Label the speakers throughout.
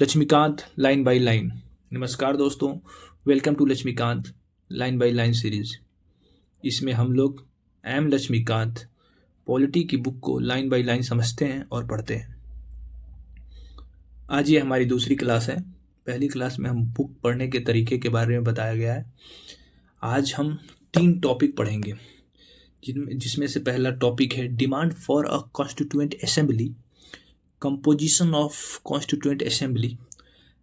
Speaker 1: Laxmikant line bye line. नमस्कार दोस्तों, welcome to Laxmikanth line bye line series. इसमें हम लोग एम लक्ष्मीकांत पॉलिटी की बुक को लाइन बाय लाइन समझते हैं और पढ़ते हैं। आज ये हमारी दूसरी क्लास है। पहली क्लास में हम बुक पढ़ने के तरीके के बारे में बताया गया है। आज हम 3 टॉपिक पढ़ेंगे, जिसमें से पहला टॉपिक है demand for a constituent assembly, composition of constituent assembly,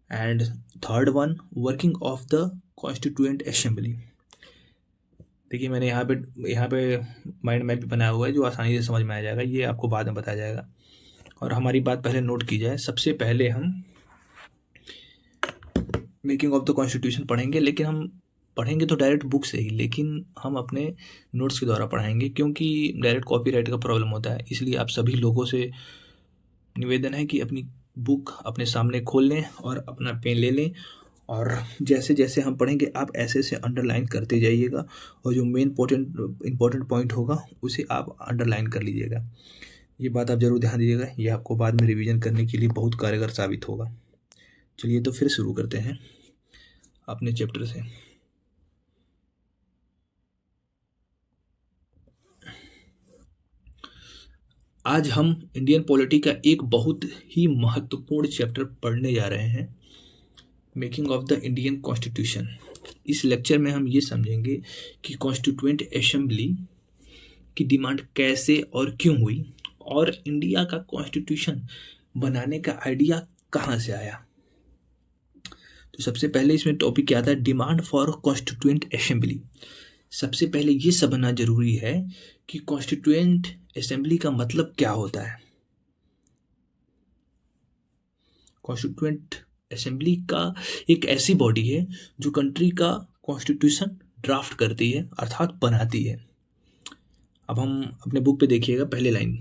Speaker 1: and third one working of the constituent assembly. देखिए, मैंने यहाँ पे माइंड मैप भी बनाया हुआ है जो आसानी से समझ में आ जाएगा। ये आपको बाद में बताया जाएगा। और हमारी बात पहले नोट की जाए। सबसे पहले हम मेकिंग ऑफ द कॉन्स्टिट्यूशन पढ़ेंगे, लेकिन हम पढ़ेंगे तो डायरेक्ट बुक से ही, लेकिन हम अपने नोट्स के द्वारा पढ़ाएंगे, क्योंकि डायरेक्ट कॉपीराइट का प्रॉब्लम होता है। इसलिए आप सभी लोगों से निवेदन है कि अपनी बुक अपने सामने खोल लें और अपना पेन ले लें, और जैसे जैसे हम पढ़ेंगे आप ऐसे ऐसे अंडरलाइन करते जाइएगा, और जो मेन इम्पोर्टेंट पॉइंट होगा उसे आप अंडरलाइन कर लीजिएगा। ये बात आप ज़रूर ध्यान दीजिएगा, ये आपको बाद में रिवीजन करने के लिए बहुत कारगर साबित होगा। चलिए तो फिर शुरू करते हैं अपने चैप्टर से। आज हम इंडियन पॉलिटी का एक बहुत ही महत्वपूर्ण चैप्टर पढ़ने जा रहे हैं, making of the Indian constitution. इस लेक्चर में हम ये समझेंगे कि कॉन्स्टिट्यूएंट असेंबली की डिमांड कैसे और क्यों हुई, और इंडिया का कॉन्स्टिट्यूशन बनाने का आइडिया कहाँ से आया। तो सबसे पहले इसमें टॉपिक क्या था, डिमांड फॉर कॉन्स्टिट्यूएंट असेंबली। सबसे पहले ये समझना जरूरी है कि कॉन्स्टिट्यूएंट असेंबली का मतलब क्या होता है। कॉन्स्टिट्यूएंट असेंबली का एक ऐसी बॉडी है जो कंट्री का कॉन्स्टिट्यूशन ड्राफ्ट करती है, अर्थात बनाती है। अब हम अपने बुक पे देखिएगा, पहले line,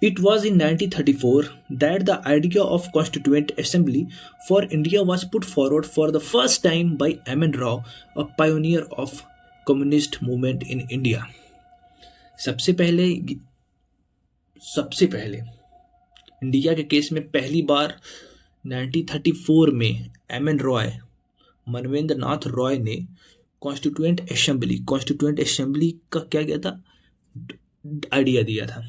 Speaker 1: it was in 1934 that the idea of constituent assembly for India was put forward for the first time by M N Rao, a pioneer of communist movement in India. सबसे पहले इंडिया के case में पहली बार 1934 में M N Roy, मनवेंद्र नाथ रॉय ने constituent assembly का क्या किया था, आइडिया दिया था।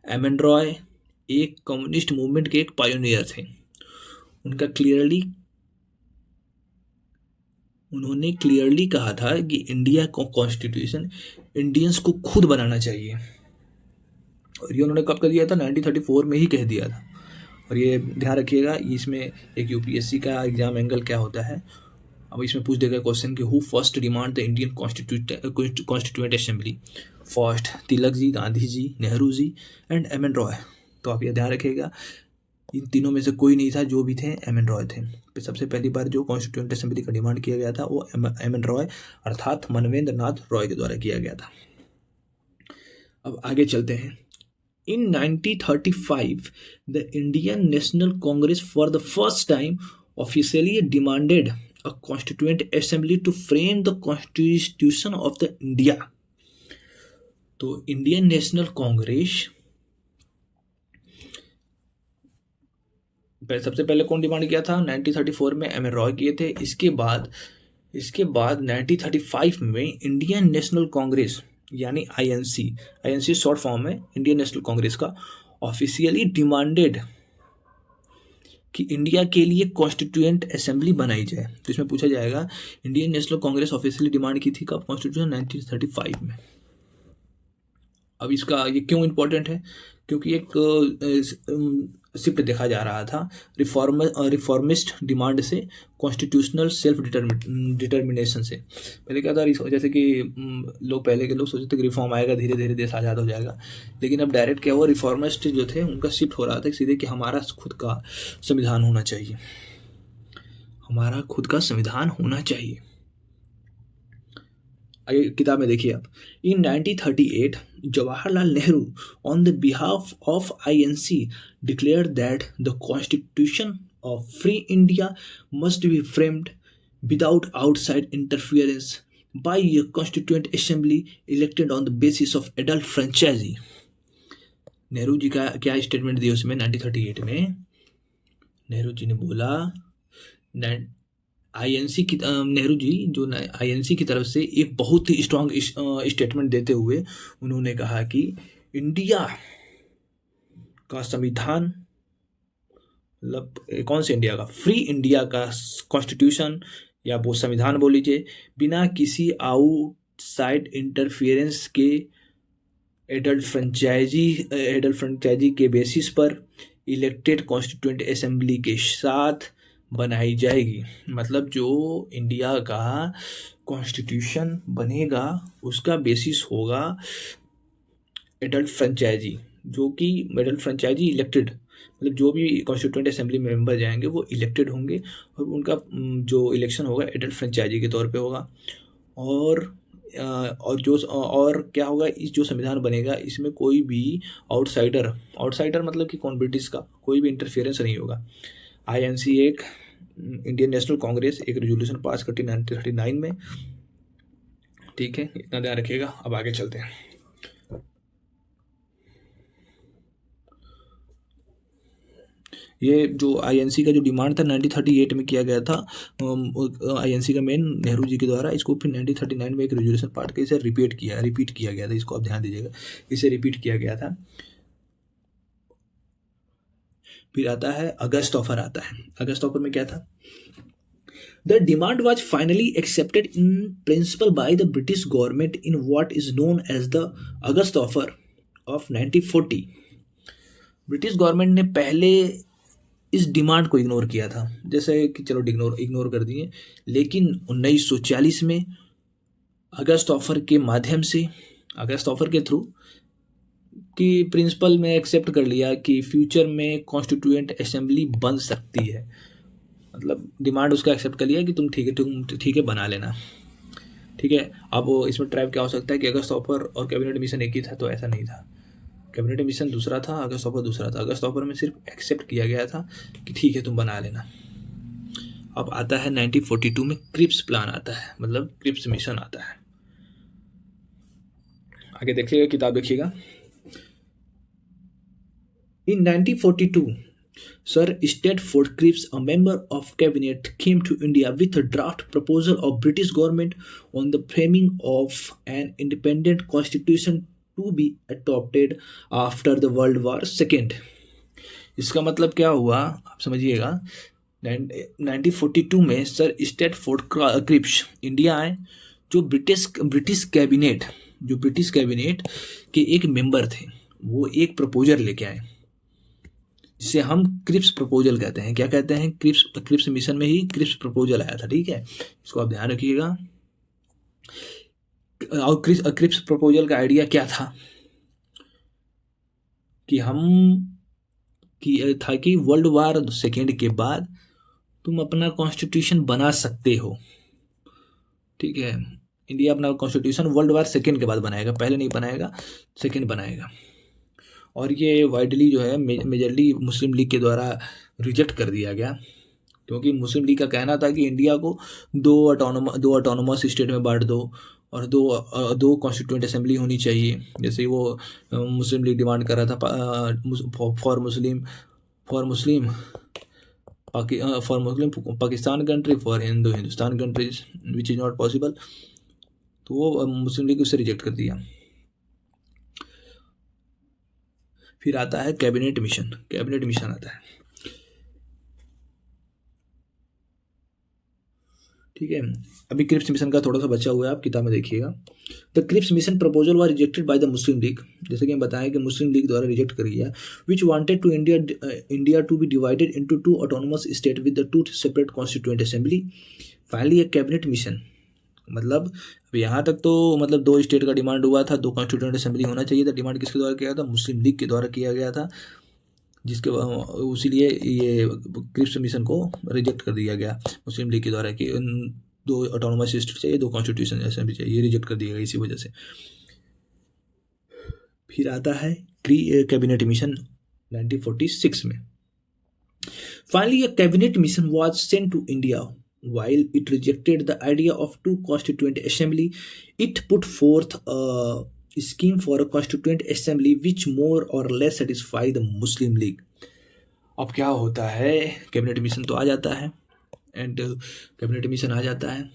Speaker 1: एम एन रॉय एक कम्युनिस्ट मूवमेंट के एक पायोनियर थे। उन्होंने क्लियरली कहा था कि इंडिया का कॉन्स्टिट्यूशन इंडियंस को खुद बनाना चाहिए, और ये उन्होंने कब कर दिया था, 1934 में ही कह दिया था। और ये ध्यान रखिएगा, इसमें एक यूपीएससी का एग्जाम एंगल क्या होता है। अब इसमें पूछ देगा क्वेश्चन कि who first demand the Indian constituent assembly, first Tilak ji, Gandhi ji, Nehru ji and M N Roy. तो आप ये ध्यान रखिएगा, इन तीनों में से कोई नहीं था, जो भी थे एम एन रॉय थे। तो सबसे पहली बार जो कॉन्स्टिट्यूएंट असेंबली का डिमांड किया गया था वो एम एन रॉय अर्थात मनवेंद्र नाथ रॉय के द्वारा किया गया था। अब आगे चलते हैं। In 1935, the Indian National Congress for the first time officially demanded a constituent assembly to frame the constitution of the India. तो इंडियन नेशनल कांग्रेस सबसे पहले कौन डिमांड किया था, 1934 में एम एन रॉय किए थे। इसके बाद 1935 में इंडियन नेशनल कांग्रेस यानी आईएनसी शॉर्ट फॉर्म है इंडियन नेशनल कांग्रेस का, ऑफिशियली डिमांडेड कि इंडिया के लिए कॉन्स्टिट्यूएंट असेंबली बनाई जाए। तो इसमें पूछा जाएगा Indian national Congress officially demand की थी कब, कॉन्स्टिट्यूशन 1935 में। अब इसका ये क्यों इम्पोर्टेंट है, क्योंकि एक शिफ्ट देखा जा रहा था रिफॉर्मिस्ट डिमांड से कॉन्स्टिट्यूशनल सेल्फ डिटर्मिनेशन से। पहले क्या था, जैसे कि पहले के लोग सोचते थे कि रिफॉर्म आएगा, धीरे धीरे देश आज़ाद हो जाएगा, लेकिन अब डायरेक्ट क्या हुआ, रिफॉर्मिस्ट जो थे उनका शिफ्ट हो रहा था सीधे कि हमारा खुद का संविधान होना चाहिए, हमारा खुद का संविधान होना चाहिए। आगे किताब में देखिए आप, in 1938 Jawaharlal Nehru on the behalf of INC declared that the constitution of free India must be framed without outside interference by a constituent assembly elected on the basis of adult franchise. Nehru ji का क्या स्टेटमेंट दिया उसमें 1938 में, नेहरू जी ने बोला, INC की नेहरू जी जो INC की तरफ से एक बहुत ही स्ट्रांग स्टेटमेंट देते हुए उन्होंने कहा कि इंडिया का संविधान, मतलब कौन से इंडिया का, फ्री इंडिया का कॉन्स्टिट्यूशन या वो संविधान बोल लीजिए, बिना किसी आउटसाइड इंटरफियरेंस के एडल्ट फ्रेंचाइजी के बेसिस पर इलेक्टेड कॉन्स्टिट्यूएंट असेंबली के साथ बनाई जाएगी। मतलब जो इंडिया का कॉन्स्टिट्यूशन बनेगा उसका बेसिस होगा एडल्ट फ्रेंचाइजी, जो कि एडल्ट फ्रेंचाइजी इलेक्टेड, मतलब जो भी कॉन्स्टिट्यूएंट असेंबली में मेंबर जाएंगे वो इलेक्टेड होंगे और उनका जो इलेक्शन होगा एडल्ट फ्रेंचाइजी के तौर पे होगा। और जो और क्या होगा, इस जो संविधान बनेगा इसमें कोई भी आउटसाइडर मतलब कि कौन, ब्रिटिश का कोई भी इंटरफेरेंस नहीं होगा। आईएनसी एक इंडियन नेशनल कांग्रेस एक रेजोल्यूशन पास करती 1939 में। ठीक है, इतना ध्यान रखिएगा। अब आगे चलते हैं। ये जो आईएनसी का जो डिमांड था 1938 में किया गया था, आईएनसी का मेन नेहरू जी के द्वारा, इसको फिर 1939 में एक रेजोल्यूशन पार्ट के इसे रिपीट किया गया था। इसको आप ध्यान दीजिएगा, इसे रिपीट किया गया था। फिर आता है अगस्त ऑफर आता है। अगस्त ऑफर में क्या था? The demand was finally accepted in principle by the British government in what is known as the August Offer of 1940। British government ने पहले इस डिमांड को इग्नोर किया था, जैसे कि चलो इग्नोर कर दिए, लेकिन 1940 में अगस्त ऑफर के माध्यम से, अगस्त ऑफर के थ्रू कि प्रिंसिपल में एक्सेप्ट कर लिया कि फ्यूचर में कॉन्स्टिट्यूएंट असेंबली बन सकती है। मतलब डिमांड उसका एक्सेप्ट कर लिया कि तुम ठीक है बना लेना। ठीक है, अब इसमें ट्राइब क्या हो सकता है कि अगस्त ऑफर और कैबिनेट मिशन एक ही था, तो ऐसा नहीं था। कैबिनेट मिशन दूसरा था, अगस्त ऑफर दूसरा था। अगस्त ऑफर में सिर्फ एक्सेप्ट किया गया था कि ठीक है तुम बना लेना। अब आता है 1942 में क्रिप्स प्लान आता है, मतलब क्रिप्स मिशन आता है। आगे देखिएगा, किताब देखिएगा। In 1942, Sir Stafford Cripps, a member of cabinet, came to India with a draft proposal of British government on the framing of an independent constitution to be adopted after the World War II। इसका मतलब क्या हुआ आप समझिएगा। 1942 में sir Stafford Cripps India आए, जो British cabinet के एक मेंबर थे। वो एक प्रपोजल लेके आए जिसे हम क्रिप्स प्रपोजल कहते हैं। क्या कहते हैं? क्रिप्स मिशन में ही क्रिप्स प्रपोजल आया था। ठीक है, इसको आप ध्यान रखिएगा। और क्रिप्स प्रपोजल का आइडिया क्या था कि वर्ल्ड वार सेकेंड के बाद तुम अपना कॉन्स्टिट्यूशन बना सकते हो। ठीक है, इंडिया अपना कॉन्स्टिट्यूशन वर्ल्ड वार सेकेंड के बाद बनाएगा, पहले नहीं बनाएगा, सेकेंड बनाएगा। और ये वाइडली जो है मेजरली मुस्लिम लीग के द्वारा रिजेक्ट कर दिया गया, क्योंकि मुस्लिम लीग का कहना था कि इंडिया को दो ऑटोनोमस स्टेट में बांट दो और दो कॉन्स्टिट्यूएंट असेंबली होनी चाहिए। जैसे वो मुस्लिम लीग डिमांड कर रहा था for Muslim Pakistan country, for Hindustan countries, which is not possible. तो वो मुस्लिम लीग उससे रिजेक्ट कर दिया। फिर आता है कैबिनेट मिशन आता है। ठीक है, अभी क्रिप्स मिशन का थोड़ा सा बचा हुआ है, आप किताब में देखिएगा। The Cripps mission proposal was rejected by the Muslim League, जैसे कि हम बताएं कि मुस्लिम लीग द्वारा रिजेक्ट कर दिया, which wanted to India to be divided into two autonomous state with the two separate constituent assembly. Finally a cabinet mission, मतलब यहाँ तक तो मतलब दो स्टेट का डिमांड हुआ था, दो कॉन्स्टिट्यूएंट असेंबली होना चाहिए था। डिमांड किसके द्वारा किया था? मुस्लिम लीग के द्वारा किया गया था, जिसके उसीलिए ये क्रिप्स मिशन को रिजेक्ट कर दिया गया मुस्लिम लीग के द्वारा कि दो ऑटोनोमस स्टेट चाहिए, दो कॉन्स्टिट्यूशन असेंबली चाहिए, ये रिजेक्ट कर दिया गया इसी वजह से। फिर आता है कैबिनेट मिशन 1946 में। Finally a cabinet mission was sent to India. While it rejected the idea of two constituent assembly, it put forth a scheme for a constituent assembly which more or less satisfied the Muslim League। अब क्या होता है, cabinet mission तो आ जाता है, and cabinet mission आ जाता है।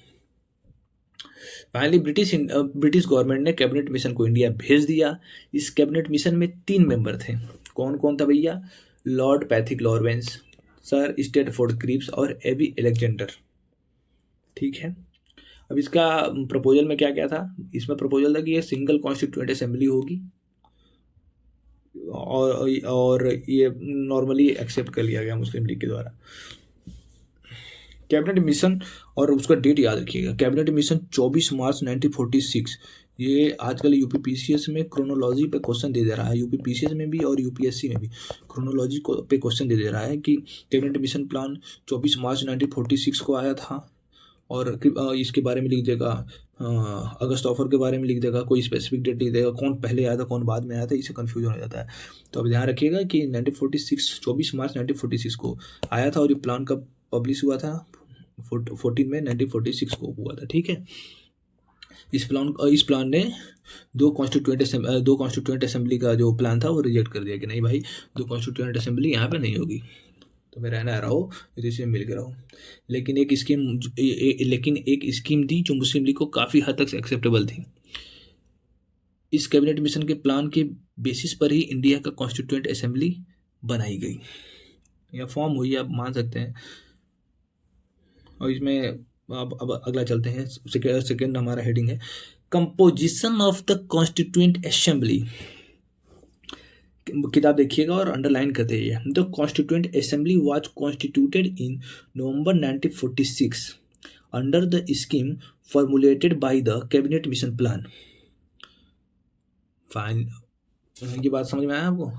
Speaker 1: Finally British government ने कैबिनेट मिशन को इंडिया भेज दिया। इस कैबिनेट मिशन में 3 मेंबर थे। कौन कौन था भैया? Lord Pethick Lawrence, sir Stafford Cripps और एबी अलेक्जेंडर। ठीक है। अब इसका प्रपोजल में क्या क्या था? इसमें प्रपोजल था कि ये सिंगल कॉन्स्टिट्यूएंट असेंबली होगी, और ये नॉर्मली एक्सेप्ट कर लिया गया मुस्लिम लीग के द्वारा। कैबिनेट मिशन, और उसका डेट याद रखिएगा, कैबिनेट मिशन 24 मार्च 1946। ये आजकल यूपी पीसीएस में क्रोनोलॉजी पे क्वेश्चन दे रहा है, यूपी पीसीएस में भी और यूपीएससी में भी क्रोनोलॉजी को पे क्वेश्चन दे रहा है कि कैबिनेट मिशन प्लान 24 मार्च 1946 को आया था, और इसके बारे में लिख देगा, अगस्त ऑफर के बारे में लिख देगा, कोई स्पेसिफिक डेट लिख देगा, कौन पहले आया था कौन बाद में आया था, इससे कन्फ्यूजन हो जाता है। तो अब ध्यान रखिएगा कि 1946 24 मार्च 1946 को आया था, और ये प्लान कब पब्लिश हुआ था? 14 में 1946 को हुआ था। ठीक है। इस प्लान ने दो कॉन्स्टिट्यूएंट असेंबली का जो प्लान था वो रिजेक्ट कर दिया कि नहीं भाई, दो कॉन्स्टिट्यूएंट असेंबली यहाँ पे नहीं होगी, तो मैं रहना रहो, इसी में मिल के रहो। लेकिन एक स्कीम दी जो मुस्लिम लीग को काफ़ी हद तक एक्सेप्टेबल थी। इस कैबिनेट मिशन के प्लान के बेसिस पर ही इंडिया का कॉन्स्टिट्यूएंट असेंबली बनाई गई या फॉर्म हुई, आप मान सकते हैं। और इसमें अब अगला चलते हैं। सेकेंड हमारा हेडिंग है composition of the constituent assembly. किताब देखिएगा और अंडरलाइन करते हैं। The constituent assembly was constituted in November 1946 under the scheme formulated by the cabinet mission plan. Fine, ये बात समझ में आया आपको?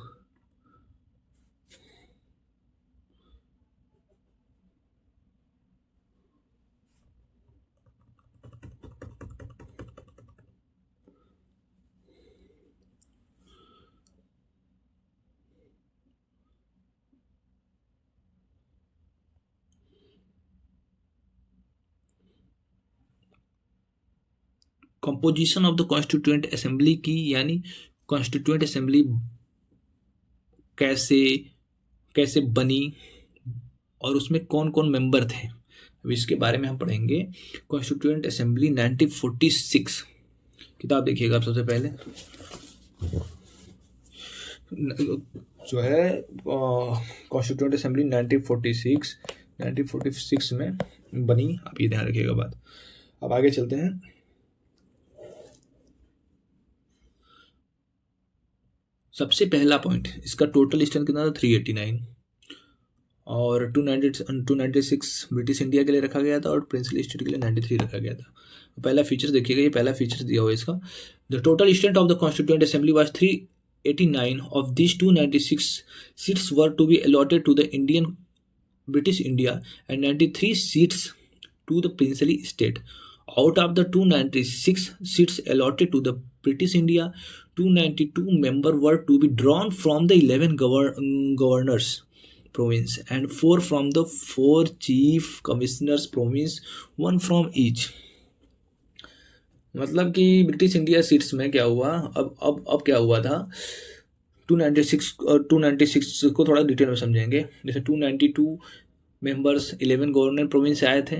Speaker 1: Composition of the constituent assembly की, यानी कॉन्स्टिट्यूएंट असेंबली कैसे कैसे बनी और उसमें कौन कौन मेंबर थे, अब इसके बारे में हम पढ़ेंगे। कॉन्स्टिट्यूएंट असेंबली 1946, किताब देखिएगा आप सबसे पहले। जो है कॉन्स्टिट्यूएंट असेंबली 1946 में बनी, आप ये ध्यान रखिएगा बात। अब आगे चलते हैं। सबसे पहला पॉइंट, इसका टोटल स्टैंड कितना था? 389, और 296 ब्रिटिश इंडिया के लिए रखा गया था, और प्रिंसली स्टेट के लिए 93 रखा गया था। पहला फीचर देखिएगा, ये पहला फीचर दिया हुआ है इसका। The total strength of the constituent assembly was 389। Of this 296 seats were to be allotted to the Indian British India and 93 seats to the princely state. Out of the 296 seats allotted to the British India, 292 members were to be drawn from the 11 governors province and 4 from the 4 chief commissioners province, 1 from each. मतलब कि British India seats में क्या हुआ, अब क्या हुआ था, 296 को थोड़ा डिटेल में समझेंगे। जैसे 292 मेंबर्स 11 गवर्नर प्रोविंस से आए थे,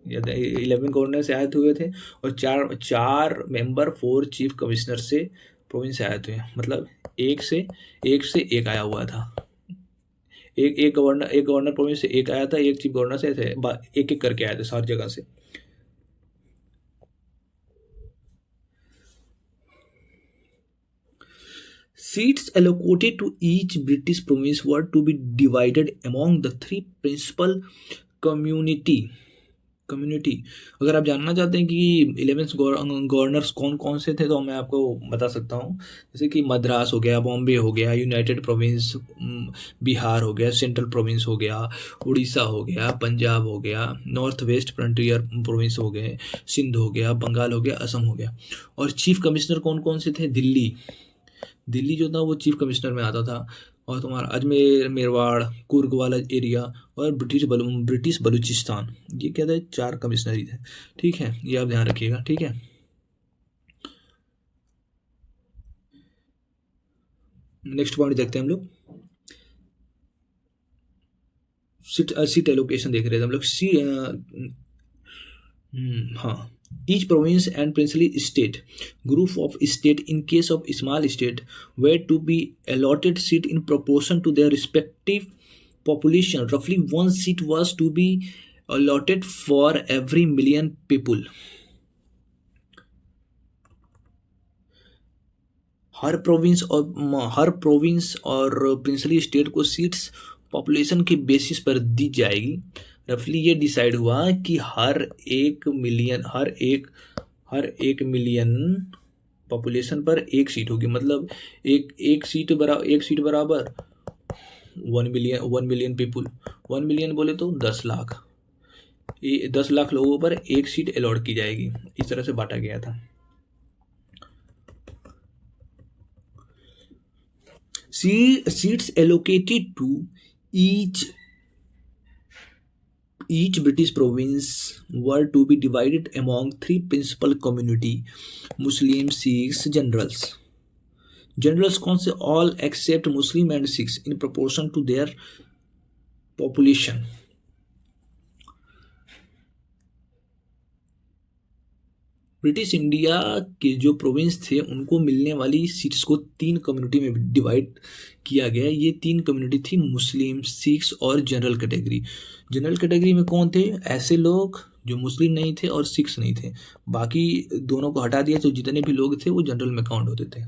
Speaker 1: 11 गवर्नर से आए हुए थे, और चार मेंबर 4 चीफ कमिश्नर से प्रोविंस से आए थे। मतलब एक से एक आया हुआ था। एक गवर्नर प्रोविंस से एक आया था, एक चीफ गवर्नर से थे, एक एक करके आए थे सारी जगह से। Seats allocated to each British province were to be divided among the 3 principal community. अगर आप जानना चाहते हैं कि 11 गवर्नर्स कौन कौन से थे, तो मैं आपको बता सकता हूँ। जैसे कि मद्रास हो गया, बॉम्बे हो गया, यूनाइटेड प्रोविंस, बिहार हो गया, सेंट्रल प्रोविंस हो गया, उड़ीसा हो गया, पंजाब हो गया, नॉर्थ वेस्ट फ्रंटियर प्रोविंस हो गए, सिंध हो गया, बंगाल हो गया, असम हो गया। और चीफ कमिश्नर कौन कौन से थे? दिल्ली जो था वो चीफ कमिश्नर में आता था, और तुम्हारा अजमेर, मेरवाड़, कुर्ग वाला एरिया, और ब्रिटिश बलूचिस्तान, ये क्या थे? 4 कमिश्नरी थे। ठीक है, ये आप ध्यान रखिएगा। ठीक है, नेक्स्ट पॉइंट देखते हैं हम लोग। सीट एलोकेशन देख रहे थे हम लोग। हाँ, each province and princely state group of state in case of small state were to be allotted seat in proportion to their respective population. Roughly one seat was to be allotted for every million people. Her province और princely state को seats population के basis पर दी जाएगी। रफली ये decide हुआ कि हर एक मिलियन पॉपुलेशन पर एक सीट होगी। मतलब एक सीट बराबर 1 मिलियन पीपुल। 1 मिलियन बोले तो 10 लाख। 10 लाख लोगों पर एक सीट अलॉट की जाएगी। इस तरह से बांटा गया था। Seats allocated to each British province were to be divided among three principal community: Muslim, Sikhs, generals. Generals कौन से? All except Muslim and Sikhs in proportion to their population. British India के जो प्रोविंस थे उनको मिलने वाली seats को 3 community में डिवाइड किया गया। ये 3 कम्युनिटी थी: मुस्लिम, सिख्स और जनरल कैटेगरी। जनरल कैटेगरी में कौन थे? ऐसे लोग जो मुस्लिम नहीं थे और सिख्स नहीं थे। बाकी दोनों को हटा दिया तो जितने भी लोग थे वो जनरल में काउंट होते थे।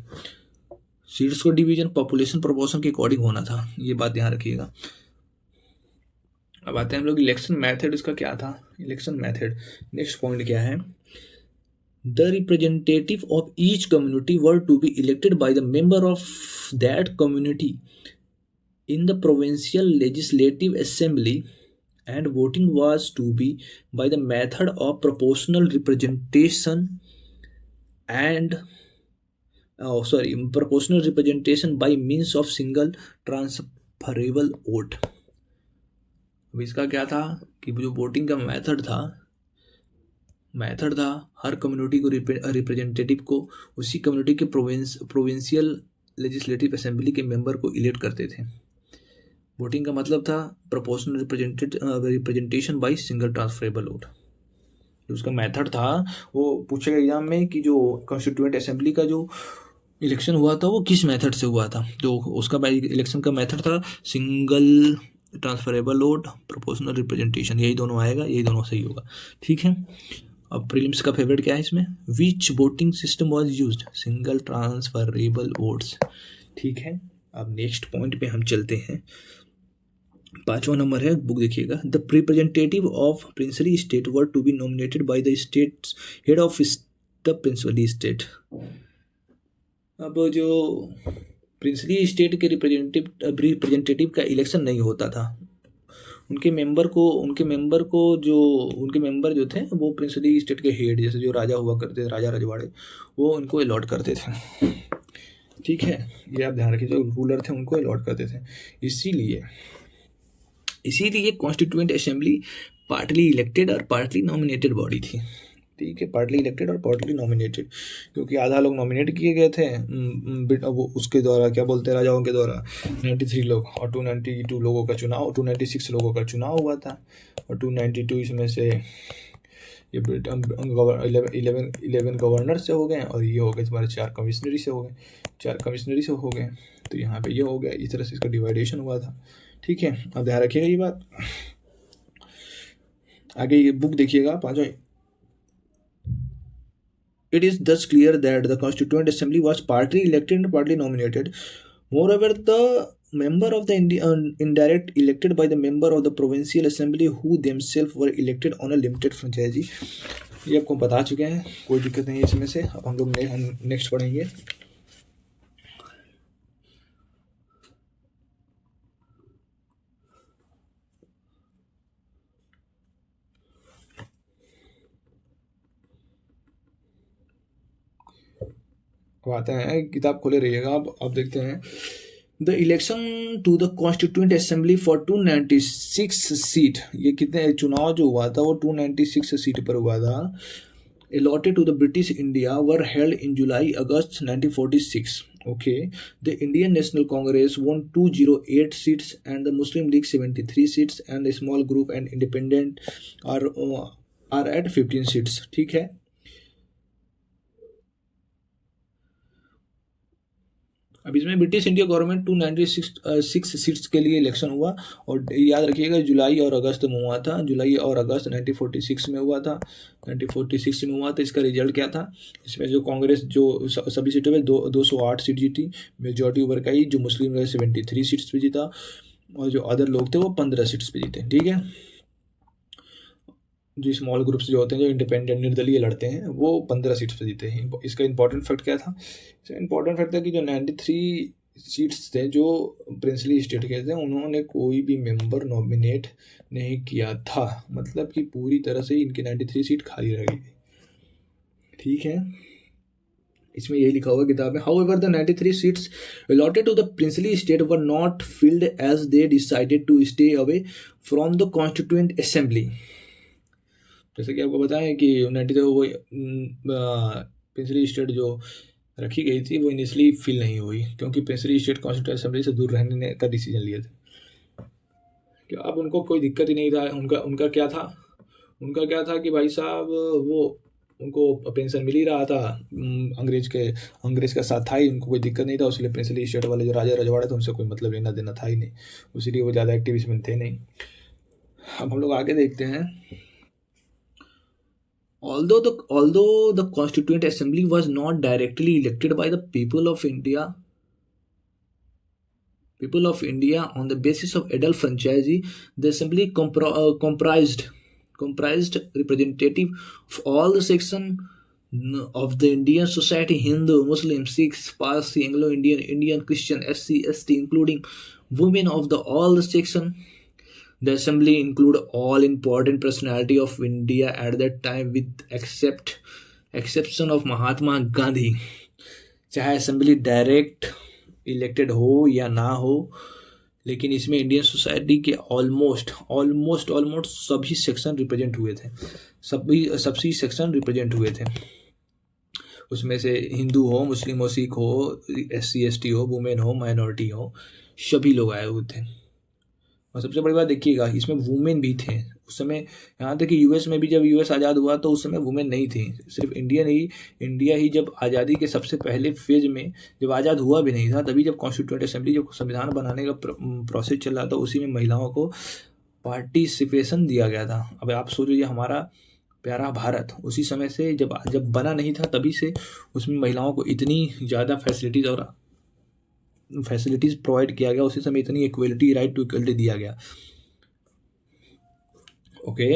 Speaker 1: सीट्स को डिवीजन पॉपुलेशन प्रोपोर्शन के अकॉर्डिंग होना था, ये बात ध्यान रखिएगा। अब आते हैं हम लोग इलेक्शन मैथड। इसका क्या था इलेक्शन मैथड? नेक्स्ट पॉइंट क्या है? The representative of each community were to be elected by the member of that community in the provincial legislative assembly, and voting was to be by the method of proportional representation by means of single transferable vote. अब इसका क्या था कि जो voting का method था हर community को representative को उसी कम्युनिटी के प्रोविंशियल लेजिस्लेटिव असेंबली के मेंबर को इलेक्ट करते थे। वोटिंग का मतलब था proportional representation by single transferable vote. उसका मेथड था, वो पूछेगा एग्जाम में कि जो कॉन्स्टिट्यूएंट असेंबली का जो इलेक्शन हुआ था वो किस मेथड से हुआ था। तो उसका इलेक्शन का मेथड था single transferable vote, proportional representation. यही दोनों आएगा, यही दोनों सही होगा। ठीक है। अब प्रीलिम्स का फेवरेट क्या है इसमें? Which voting system was used? Single transferable votes. ठीक है। अब नेक्स्ट पॉइंट पे हम चलते हैं। 5वां नंबर है, बुक देखिएगा। The representative of princely state were to be nominated by the states head of the princely state. अब जो प्रिंसली स्टेट के रिप्रेजेंटेटिव का इलेक्शन नहीं होता था। उनके मेंबर जो थे वो प्रिंसली स्टेट के हेड, जैसे जो राजा हुआ करते थे, राजा रजवाड़े, वो उनको अलॉट करते थे। ठीक है, ये आप ध्यान रखिए। जो रूलर थे उनको अलॉट करते थे। इसीलिए कॉन्स्टिट्यूएंट असेंबली पार्टली इलेक्टेड और पार्टली नॉमिनेटेड बॉडी थी। ठीक है, पार्टली इलेक्टेड और पार्टली नॉमिनेटेड, क्योंकि आधा लोग नॉमिनेट किए गए थे वो उसके द्वारा, क्या बोलते हैं, राजाओं के द्वारा 93 लोग, और 292 लोगों का चुनाव, 296 लोगों का चुनाव हुआ था। और 292 इसमें से ये 11 गवर्नर से हो गए, और ये हो गए तुम्हारे 4 कमिश्नरी से हो गए। तो यहाँ पे ये हो गया। इस तरह से इसका डिवाइडेशन हुआ था। ठीक है, अब ध्यान रखिएगा ये बात। आगे ये बुक देखिएगा 5वां। It is thus clear that the Constituent Assembly was partly elected and partly nominated. Moreover, the member of the indirect elected by the member of the Provincial Assembly who themselves were elected on a limited franchise. ये आपको बता चुके हैं, कोई दिक्कत नहीं है इसमें से। अब हम लोग नेक्स्ट पढ़ेंगे। आते हैं, किताब खोले रहिएगा। अब देखते हैं। The election to the constituent assembly for 296 seat, ये कितने चुनाव जो हुआ था वो 296 सीट पर हुआ था। Allotted to the British India were held in July August 1946। Okay, the Indian National Congress won 208 seats, and the Muslim League 73 seats, and a small group and independent are uh, are at 15 seats. ठीक है. अब इसमें British India government 296 seats के लिए election हुआ, और याद रखिएगा जुलाई और अगस्त में हुआ था. जुलाई और अगस्त 1946 में हुआ था. 1946 में हुआ था. इसका रिजल्ट क्या था? इसमें जो कांग्रेस जो सभी सीटों में 208 सीट जीती, मेजॉरिटी ओवर का ही. जो मुस्लिम रहे 73 सीट्स पे जीता, और जो अदर लोग थे वो 15 सीट्स पे जीते. ठीक है. जो स्मॉल ग्रुप्स जो होते हैं, जो इंडिपेंडेंट निर्दलीय लड़ते हैं, वो 15 सीट्स पे जीते हैं. इसका इंपॉर्टेंट फैक्ट क्या था? इसका इंपॉर्टेंट फैक्ट था कि जो 93 सीट्स थे जो प्रिंसली स्टेट के थे, उन्होंने कोई भी मेंबर नॉमिनेट नहीं किया था. मतलब कि पूरी तरह से इनकी 93 सीट खाली रह गई थी. ठीक है. इसमें यही लिखा हुआ किताब में. However the 93 seats allotted to the princely state were not filled as they decided to stay away from the constituent assembly. जैसे कि आपको बताएं कि 93 वो प्रिंसली स्टेट जो रखी गई थी वो इनिशियली फिल नहीं हुई, क्योंकि प्रिंसली स्टेट कॉन्स्टिट्यूएंट असेंबली से दूर रहने का डिसीजन लिए थे. कि अब उनको कोई दिक्कत ही नहीं था. उनका क्या था? उनका क्या था कि भाई साहब वो उनको पेंशन मिल ही रहा था. अंग्रेज का साथ था ही, उनको कोई दिक्कत नहीं था. इसलिए प्रिंसली स्टेट वाले जो राजा रजवाड़े थे उनसे कोई मतलब लेना देना था ही नहीं. इसीलिए वो ज़्यादा एक्टिव इसमें थे नहीं. अब हम लोग आगे देखते हैं. Although the Constituent Assembly was not directly elected by the people of India on the basis of adult franchise, the assembly comprised representative of all the section of the Indian society: Hindu, Muslim, Sikhs, Parsi, Anglo-Indian, Indian, Christian, SC, ST, including women of all the section. The assembly included all important personality of India at that time with exception of Mahatma Gandhi. चाहे assembly direct elected हो या ना हो, लेकिन इसमें Indian society के almost सभी section represent हुए थे. सभी सेक्शन रिप्रेजेंट हुए थे. उसमें से हिंदू हो, मुस्लिम हो, सिख हो, SC ST हो, वुमेन हो, माइनॉरिटी हो, सभी लोग आए हुए थे. और सबसे बड़ी बात देखिएगा, इसमें वुमेन भी थे उस समय. यहाँ तक कि यूएस में भी जब यूएस आज़ाद हुआ तो उस समय वुमेन नहीं थी. सिर्फ इंडिया ही जब आज़ादी के सबसे पहले फेज में जब आज़ाद हुआ भी नहीं था, तभी जब कॉन्स्टिट्यूएंट असेंबली जब संविधान बनाने का प्रोसेस चल रहा था, उसी में महिलाओं को पार्टिसिपेशन दिया गया था. अब आप सोचिए, हमारा प्यारा भारत उसी समय से जब बना नहीं था, तभी से उसमें महिलाओं को इतनी ज़्यादा फैसिलिटीज़ प्रोवाइड किया गया. उसी समय इतनी इक्वलिटी, राइट टू इक्वलिटी दिया गया. ओके.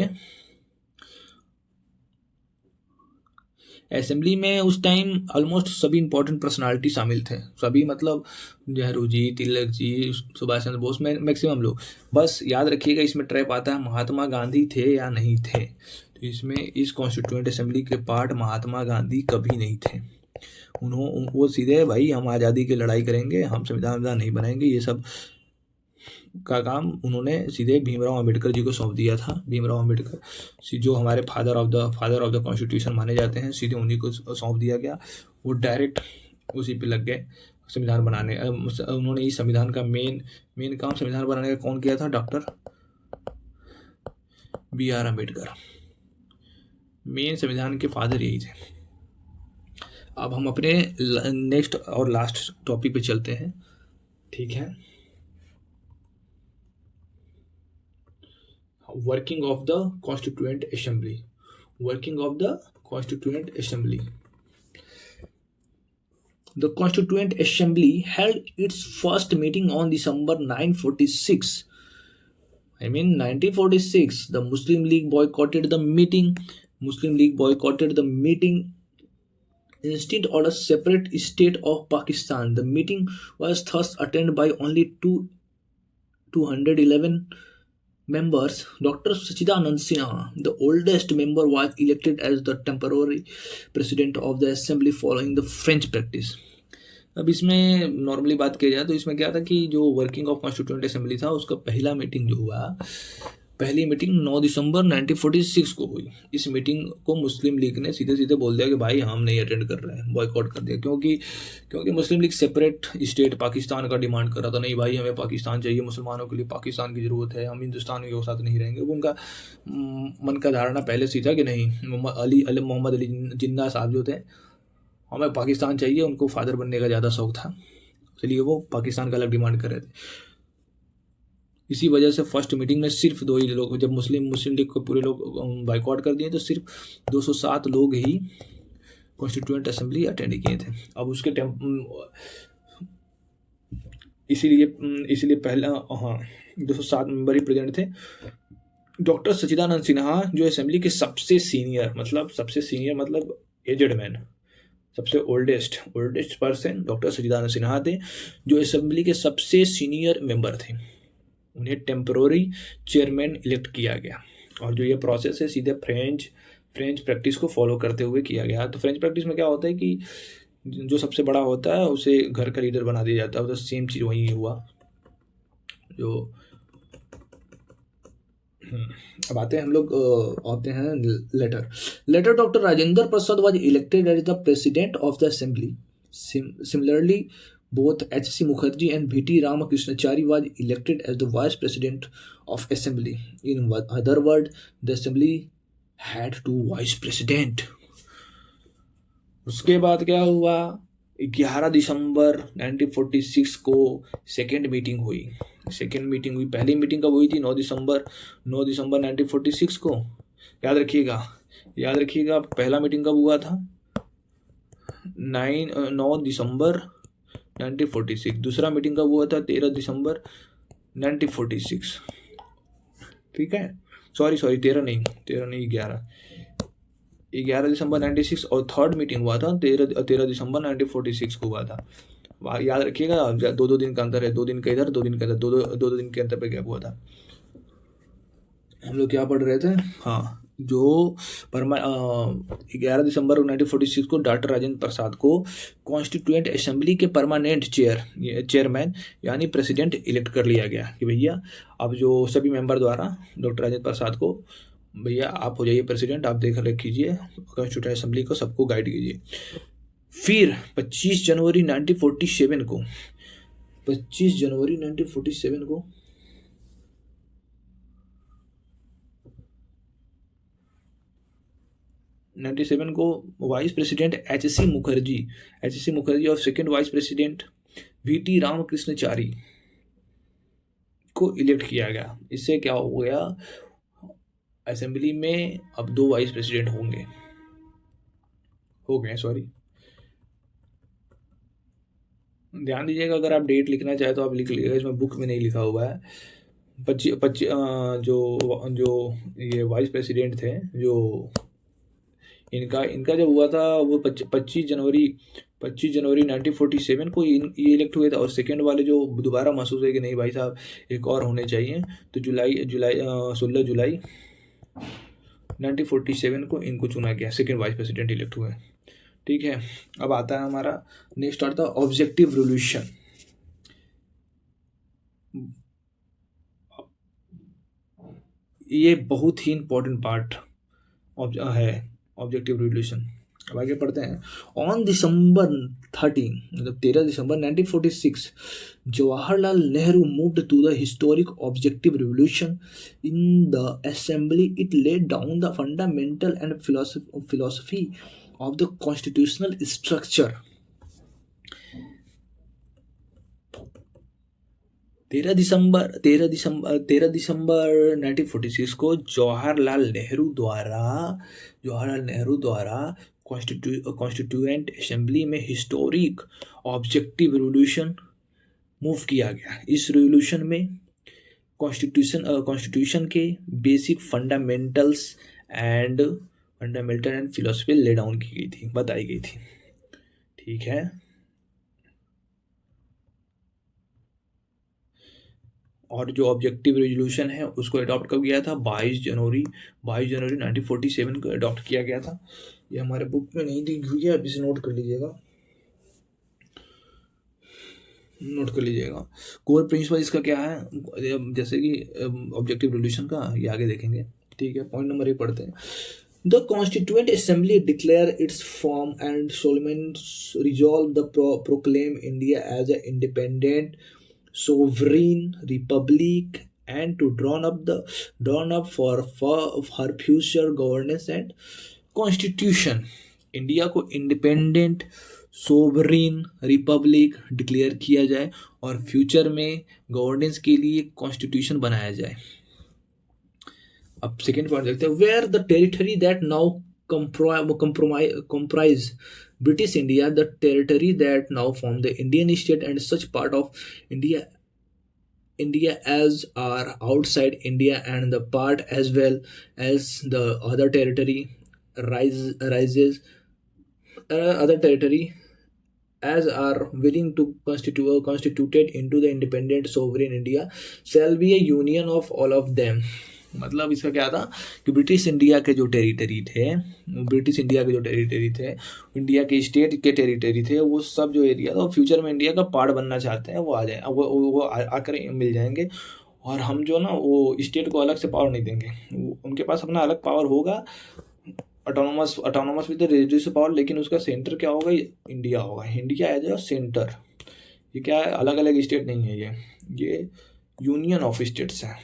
Speaker 1: असेंबली में उस टाइम ऑलमोस्ट सभी इंपॉर्टेंट पर्सनालिटी शामिल थे. सभी मतलब नेहरू जी, तिलक जी, सुभाष चंद्र बोस में मैक्सिमम लोग. बस याद रखिएगा, इसमें ट्रैप आता है, महात्मा गांधी थे या नहीं थे. तो इसमें इस कॉन्स्टिट्यूएंट असेंबली के पार्ट महात्मा गांधी कभी नहीं थे. वो सीधे भाई हम आज़ादी की लड़ाई करेंगे, हम संविधान नहीं बनाएंगे, ये सब का काम उन्होंने सीधे भीमराव अंबेडकर जी को सौंप दिया था. भीमराव अंबेडकर जो हमारे फादर ऑफ द कॉन्स्टिट्यूशन माने जाते हैं, सीधे उन्हीं को सौंप दिया गया. वो डायरेक्ट उसी पे लग गए संविधान बनाने. उन्होंने इस संविधान का मेन काम संविधान बनाने का कौन किया था? Doctor BR Ambedkar. मेन संविधान के फादर यही थे. अब हम अपने नेक्स्ट और लास्ट टॉपिक पे चलते हैं. ठीक है. Working of the constituent assembly. The Constituent Assembly held its first meeting on December 946. 1946. The Muslim League boycotted the meeting. Instead of a separate state of Pakistan. The meeting was thus attended by only 211 members. Dr. Sachidanand Sinha, the oldest member, was elected as the temporary president of the assembly following the French practice. अब इसमें normally बात की जाए तो इसमें क्या था कि जो वर्किंग ऑफ कॉन्स्टिट्यूएंट असेंबली था, उसका पहला मीटिंग जो हुआ पहली मीटिंग 9 दिसंबर 1946 को हुई। इस मीटिंग को मुस्लिम लीग ने सीधे सीधे बोल दिया कि भाई हम नहीं अटेंड कर रहे हैं, बॉयकॉट कर दिया, क्योंकि क्योंकि मुस्लिम लीग सेपरेट स्टेट पाकिस्तान का डिमांड कर रहा था। नहीं भाई, हमें पाकिस्तान चाहिए, मुसलमानों के लिए पाकिस्तान की ज़रूरत है, हम हिंदुस्तान के साथ नहीं रहेंगे। वो उनका मन का धारणा पहले से था कि नहीं, मोहम्मद अली जिन्ना साहब जो थे, हमें पाकिस्तान चाहिए, उनको फादर बनने का ज़्यादा शौक था, इसलिए वो पाकिस्तान का अलग डिमांड कर रहे थे। इसी वजह से फर्स्ट मीटिंग में सिर्फ 2 ही लोग, जब मुस्लिम लीग को पूरे लोग बाइकआउट कर दिए तो सिर्फ 207 लोग ही कॉन्स्टिट्यूएंट असेंबली अटेंड किए थे। अब उसके इसीलिए पहला, हाँ, 207 मेंबर ही प्रेजेंट थे। डॉक्टर सच्चिदानंद सिन्हा जो असेंबली के सबसे सीनियर मतलब एजेड मैन, सबसे ओल्डेस्ट पर्सन डॉक्टर सच्चिदानंद सिन्हा थे, जो असेंबली के सबसे सीनियर मेंबर थे। उन्हें टेम्पररी चेयरमैन इलेक्ट किया गया, और जो ये प्रोसेस है सीधे फ्रेंच प्रैक्टिस को फॉलो करते हुए किया गया। तो फ्रेंच प्रैक्टिस में क्या होता है कि जो सबसे बड़ा होता है उसे घर का लीडर बना दिया जाता है। तो सेम चीज़ वही हुआ। जो अब आते हैं हम लोग आते हैं later doctor Rajendra Prasad was elected as the president of the assembly. Similarly both H.C. Mukherjee and V.T. Ramakrishnachari was elected as the vice president of assembly. In other words, the assembly had 2 vice president. उसके बाद क्या हुआ, 11 दिसंबर 1946 को second meeting हुई। पहली meeting कब हुई थी? 9 दिसंबर 1946 को। याद रखिएगा पहला मीटिंग कब हुआ था? 9 दिसंबर 1946। दूसरा मीटिंग कब हुआ था? 13 दिसंबर 1946। ठीक है, सॉरी 13 नहीं 11 दिसंबर 96। और थर्ड मीटिंग हुआ था 13 दिसंबर 1946 को हुआ था। याद रखिएगा, 2 दिन का अंतर है, 2 दिन का इधर, 2 दिन का इधर, 2 दिन के अंतर पे गैप हुआ था। हम लोग क्या पढ़ रहे थे? हाँ, जो 11 दिसंबर 1946 को डॉक्टर राजेंद्र प्रसाद को कॉन्स्टिट्यूएंट असेंबली के परमानेंट चेयरमैन यानी प्रेसिडेंट इलेक्ट कर लिया गया कि भैया अब जो सभी मेंबर द्वारा डॉक्टर राजेंद्र प्रसाद को, भैया आप हो जाइए प्रेसिडेंट, आप देख रेख कीजिए कॉन्स्टिट्यूएंट असेंबली को, सबको गाइड कीजिए। फिर 25 जनवरी 1947 को 97 को वाइस प्रेसिडेंट H.C. मुखर्जी और सेकेंड वाइस प्रेसिडेंट V.T. रामकृष्णचारी को इलेक्ट किया गया। इससे क्या हो गया, असेंबली में अब 2 वाइस प्रेसिडेंट हो गए। सॉरी, ध्यान दीजिएगा, अगर आप डेट लिखना चाहे तो आप लिख लीजिएगा, इसमें बुक में नहीं लिखा हुआ है। 25 जो ये वाइस प्रेसिडेंट थे, जो इनका जब हुआ था वो 25 जनवरी 1947 को ये इलेक्ट हुए थे। और सेकेंड वाले जो दोबारा महसूस है कि नहीं भाई साहब एक और होने चाहिए, तो 16 जुलाई 1947 को इनको चुना गया, सेकेंड वाइस प्रेसिडेंट इलेक्ट हुए। ठीक है, अब आता है हमारा नेक्स्ट आता है ऑब्जेक्टिव रिवॉल्यूशन। ये बहुत ही इंपॉर्टेंट पार्ट है ऑब्जेक्टिव रिवॉल्यूशन। अब आगे पढ़ते हैं। ऑन दिसंबर 13 मतलब 13 दिसंबर 1946 Jawaharlal Nehru moved to the historic objective revolution in the assembly. It laid down the fundamental and philosophy of the constitutional structure। 13 दिसंबर 1946 को जवाहरलाल नेहरू द्वारा कॉन्स्टिट्यूएंट असेंबली में हिस्टोरिक ऑब्जेक्टिव रिवॉल्यूशन मूव किया गया। इस रिवॉल्यूशन में कॉन्स्टिट्यूशन के basic fundamental and philosophy lay down की गई थी, बताई गई थी। ठीक है, और जो ऑब्जेक्टिव रेजोल्यूशन है उसको अडॉप्ट कब किया था? 22 जनवरी 1947 को अडॉप्ट किया गया था। ये हमारे बुक में नहीं दी हुई है, अब इसे नोट कर लीजिएगा। नोट कर लीजिएगा। कोर प्रिंसिपल इसका क्या है, जैसे कि ऑब्जेक्टिव रेजोल्यूशन का ये आगे देखेंगे। ठीक है, पॉइंट नंबर 1 पढ़ते हैं। The constituent assembly declare its firm and solemn resolve the proclaim India as a independent sovereign republic and to drawn up for her future governance and constitution। India को independent sovereign Republic declare किया जाए और future में governance के लिए constitution बनाया जाए। अब सेकेंड पॉइंट देखते हैं। Where the territory that now comprise British India, the territory that now form the Indian state and such part of India as are outside India and the part as well as the other territory rises other territory as are willing to constituted into the independent sovereign India shall be a union of all of them। मतलब इसका क्या था कि British India के जो territory थे, India के state के टेरिटरी थे, वो सब जो एरिया था फ्यूचर में इंडिया का पार्ट बनना चाहते हैं, वो आ जाए, वो आकर मिल जाएंगे। और हम जो ना वो स्टेट को अलग से पावर नहीं देंगे, उनके पास अपना अलग पावर होगा, ऑटोनोमस विद रेजिस्टिव पावर, लेकिन उसका सेंटर क्या होगा, इंडिया होगा। इंडिया एज ए सेंटर, ये क्या है, अलग अलग स्टेट नहीं है, ये यूनियन ऑफ स्टेट्स है।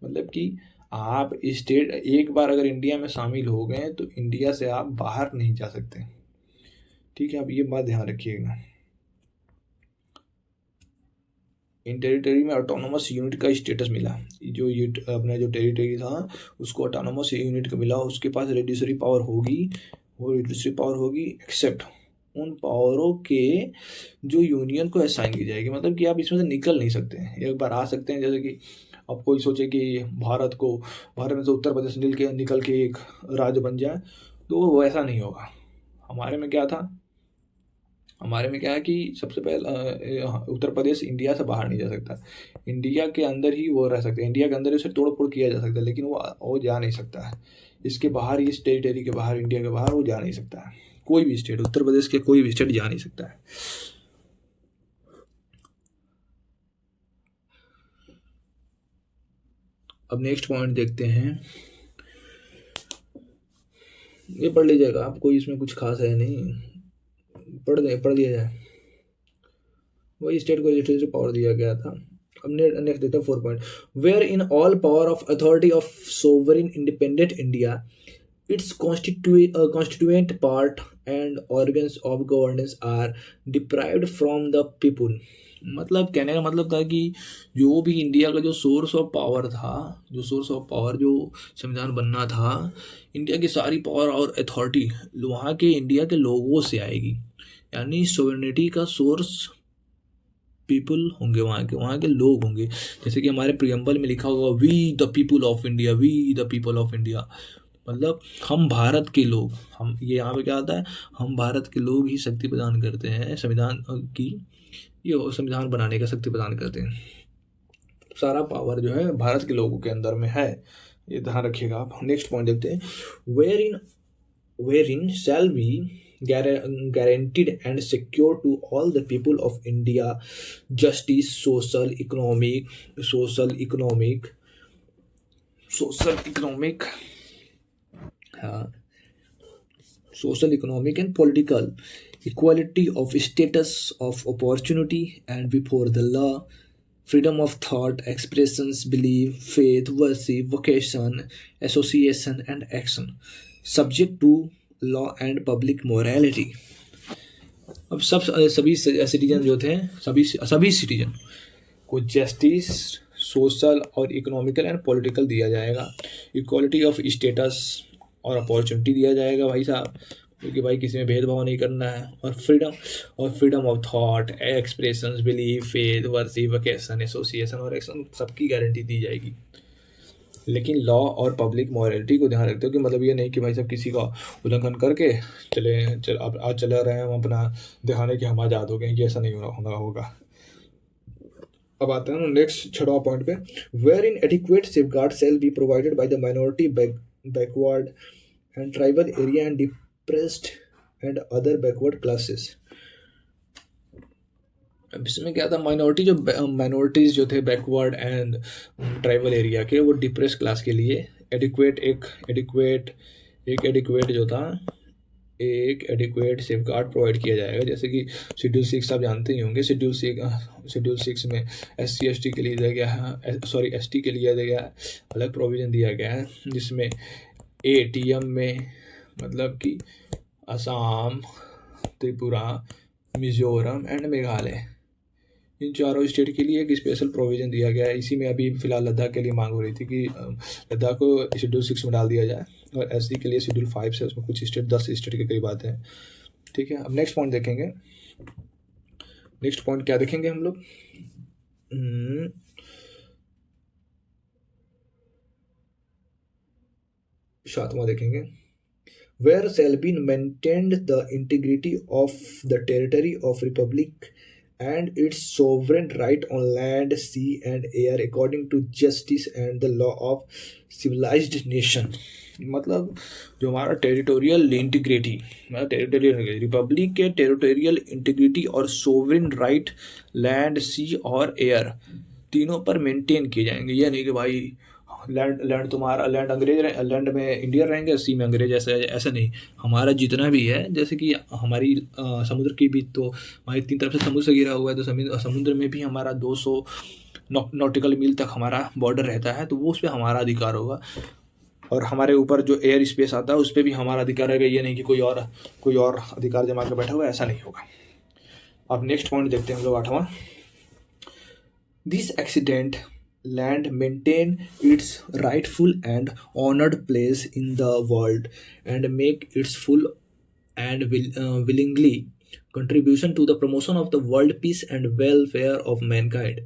Speaker 1: मतलब कि आप स्टेट एक बार अगर इंडिया में शामिल हो गए तो इंडिया से आप बाहर नहीं जा सकते। ठीक है, अब ये बात ध्यान रखिएगा। इन टेरिटरी में ऑटोनोमस यूनिट का स्टेटस मिला, जो ये अपना जो टेरिटरी था उसको ऑटोनोमस यूनिट का मिला, उसके पास रेडिशरी पावर होगी, वो रेडिशरी पावर होगी एक्सेप्ट उन पावरों के जो यूनियन को असाइन की जाएगी। मतलब कि आप इसमें से निकल नहीं सकते हैं, एक बार आ सकते हैं। जैसे कि अब कोई सोचे कि भारत में से उत्तर प्रदेश निकल के एक राज्य बन जाए, तो वो ऐसा नहीं होगा। हमारे में क्या है कि सबसे पहले उत्तर प्रदेश इंडिया से बाहर नहीं जा सकता, इंडिया के अंदर ही वो रह सकते हैं, इंडिया के अंदर उसे तोड़ फोड़ किया जा सकता है, लेकिन वो जा नहीं सकता है। इसके बाहर, इस टेरिटरी के बाहर, इंडिया के बाहर वो जा नहीं सकता है। कोई भी स्टेट, उत्तर प्रदेश के कोई भी स्टेट जा नहीं सकता है। अब नेक्स्ट पॉइंट देखते हैं, ये पढ़ लीजिएगा आप, कोई इसमें कुछ खास है नहीं, पढ़ दिया जाए। वही स्टेट को लेजिस्लेटिव पावर दिया गया था। अब नेक्स्ट देते हैं 4 point. Wherein all power of authority of sovereign independent India its constituent part and organs of governance are deprived from the people। मतलब कहने का मतलब था कि जो भी इंडिया का जो सोर्स ऑफ पावर जो संविधान बनना था, इंडिया की सारी पावर और अथॉरिटी वहाँ के इंडिया के लोगों से आएगी। यानी सोवरेनिटी का सोर्स पीपल होंगे, वहाँ के लोग होंगे। जैसे कि हमारे प्रियम्बल में लिखा होगा we the people of India, मतलब हम भारत के लोग, हम ये यहाँ पे क्या आता है, हम भारत के लोग ही शक्ति प्रदान करते हैं संविधान की, ये संविधान बनाने का शक्ति प्रदान करते हैं। सारा पावर जो है भारत के लोगों के अंदर में है, ये ध्यान रखिएगा आप। नेक्स्ट पॉइंट देखते हैं। Wherein shall be guaranteed and secure to all the people of India justice, social, economic and political equality of status of opportunity and before the law, freedom of thought, expressions, belief, faith, worship, vocation, association and action, subject to law and public morality। अब सभी citizen जो थे, सभी citizen को justice, social और economical and political दिया जाएगा, equality of status और अपॉर्चुनिटी दिया जाएगा भाई साहब, क्योंकि भाई किसी में भेदभाव नहीं करना है, और freedom of thought, expressions, belief, faith, worship, vocation, association और एक्शन, सबकी गारंटी दी जाएगी। लेकिन लॉ और पब्लिक मॉरलिटी को ध्यान रखते हो कि मतलब ये नहीं कि भाई साहब किसी का उल्लंघन करके आज चले रहे हैं हम अपना दिखाने कि हम आज़ाद हो गए, ये ऐसा नहीं होगा। अब आते हैं नेक्स्ट 6वां पॉइंट पे। Wherein adequate safeguard shall be provided by the minority, backward and tribal area and depressed and other backward classes. अब इसमें क्या था, माइनॉरिटीज़ जो थे बैकवर्ड एंड ट्राइबल एरिया के, वो डिप्रेस क्लास के लिए एडिक्वेट जो था, एक एडिक्वेट सेफ गार्ड प्रोवाइड किया जाएगा। जैसे कि शेड्यूल 6 आप जानते ही होंगे, शेड्यूल 6 में SC ST के लिए दिया गया है, सॉरी ST के लिए दिया गया है, अलग प्रोविज़न दिया गया है, जिसमें ATM में मतलब कि असम, त्रिपुरा, मिज़ोरम एंड मेघालय, इन चारों स्टेट के लिए एक स्पेशल प्रोविज़न दिया गया है। इसी में अभी फ़िलहाल लद्दाख के लिए मांग हो रही थी कि लद्दाख को शेड्यूल 6 में डाल दिया जाए, और SC के लिए शेड्यूल 5 से, उसमें कुछ स्टेट 10 स्टेट के करीब आते हैं। ठीक है, अब नेक्स्ट पॉइंट देखेंगे। नेक्स्ट पॉइंट क्या देखेंगे हम लोग, 7वां देखेंगे। Where shall be maintained the integrity of the territory of Republic and its sovereign right on land, sea and air according to justice and the law of civilized nation। मतलब जो हमारा territorial integrity, Republic के territorial integrity और sovereign right land, सी और air तीनों पर maintain किए जाएंगे। यह नहीं कि भाई लैंड तुम्हारा, लैंड में इंडिया रहेंगे, सी में अंग्रेज, ऐसा नहीं। हमारा जितना भी है, जैसे कि हमारी समुद्र की भी तो हमारी 3 तरफ से समुद्र से घिरा हुआ है, तो समुद्र में भी हमारा 200 नॉटिकल मील तक हमारा बॉर्डर रहता है, तो वो उस पर हमारा अधिकार होगा। और हमारे ऊपर जो एयर स्पेस आता है उस पर भी हमारा अधिकार रहेगा। ये नहीं कि कोई और अधिकार जमा कर बैठा हुआ, ऐसा नहीं होगा। अब नेक्स्ट पॉइंट देखते हैं हम लोग, 8वां। This accident land maintain its rightful and honored place in the world and make its full and willingly contribution to the promotion of the world peace and welfare of mankind.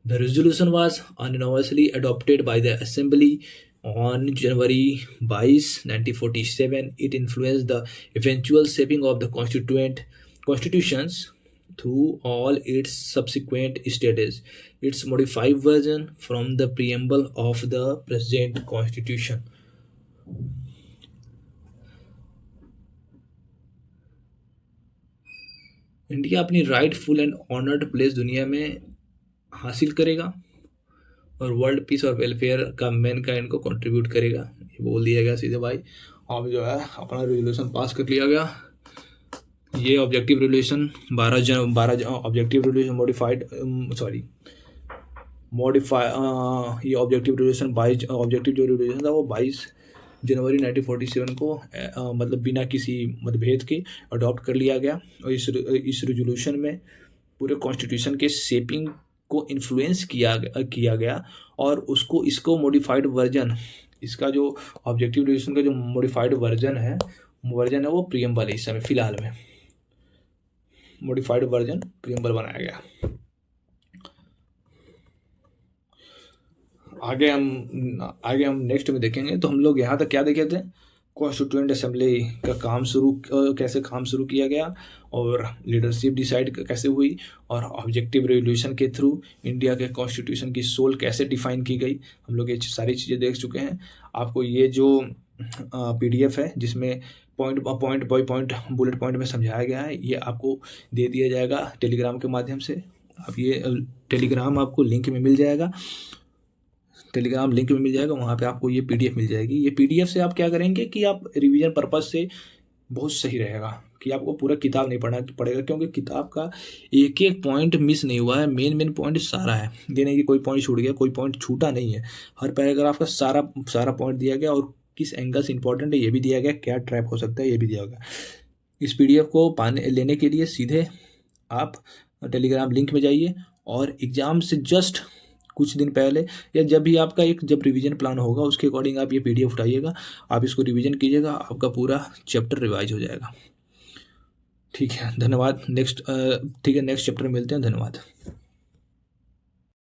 Speaker 1: The resolution was unanimously adopted by the Assembly on January 22, 1947. It influenced the eventual shaping of the constitutions through all its subsequent stages. Its modified version from the preamble of the present constitution. India अपनी rightful and honoured place दुनिया में हासिल करेगा और world peace और welfare का Mankind को contribute करेगा, ये बोल दिया गया सीधे भाई। अब जो है अपना रेजोल्यूशन पास कर लिया गया। ये ऑब्जेक्टिव रेजोल्यूशन 12 ऑब्जेक्टिव रेजोल्यूशन ये ऑब्जेक्टिव रेजोल्यूशन 22 ऑब्जेक्टिव जो रेजोल्यूशन था वो 22 जनवरी 1947 को मतलब बिना किसी मतभेद के अडॉप्ट कर लिया गया। और इस रेजोल्यूशन में पूरे कॉन्स्टिट्यूशन के शेपिंग को इन्फ्लुएंस किया गया और इसको मॉडिफाइड वर्जन, इसका जो ऑब्जेक्टिव रेजोल्यूशन का जो मॉडिफाइड वर्जन है वो प्रीएम्बल है। इस समय फिलहाल में मॉडिफाइड वर्जन प्रीएम्बल बनाया गया। आगे हम नेक्स्ट में देखेंगे। तो हम लोग यहाँ तक क्या देखे थे, कॉन्स्टिट्यूएंट असेंबली का कैसे काम शुरू किया गया और लीडरशिप डिसाइड कैसे हुई और ऑब्जेक्टिव रेजोल्यूशन के थ्रू इंडिया के कॉन्स्टिट्यूशन की सोल कैसे डिफाइन की गई। हम लोग ये सारी चीज़ें देख चुके हैं। आपको ये जो PDF है जिसमें point by point bullet point में समझाया गया है, ये आपको दे दिया जाएगा टेलीग्राम के माध्यम से। अब ये टेलीग्राम आपको लिंक में मिल जाएगा, वहाँ पे आपको ये PDF मिल जाएगी। ये PDF से आप क्या करेंगे कि आप रिवीजन पर्पज़ से बहुत सही रहेगा कि आपको पूरा किताब नहीं पढ़ना पड़ेगा, क्योंकि किताब का एक एक पॉइंट मिस नहीं हुआ है, मेन पॉइंट सारा है। ये नहीं कि कोई पॉइंट छूट गया, कोई पॉइंट छूटा नहीं है। हर पैराग्राफ का सारा पॉइंट दिया गया और किस एंगल से इंपॉर्टेंट है ये भी दिया गया, क्या ट्रैप हो सकता है ये भी दिया गया। इस PDF को लेने के लिए सीधे आप टेलीग्राम लिंक में जाइए और एग्ज़ाम से जस्ट कुछ दिन पहले या जब भी आपका जब रिवीजन प्लान होगा उसके अकॉर्डिंग आप ये PDF उठाइएगा, आप इसको रिवीजन कीजिएगा, आपका पूरा चैप्टर रिवाइज हो जाएगा। ठीक है, धन्यवाद। नेक्स्ट चैप्टर में मिलते हैं। धन्यवाद।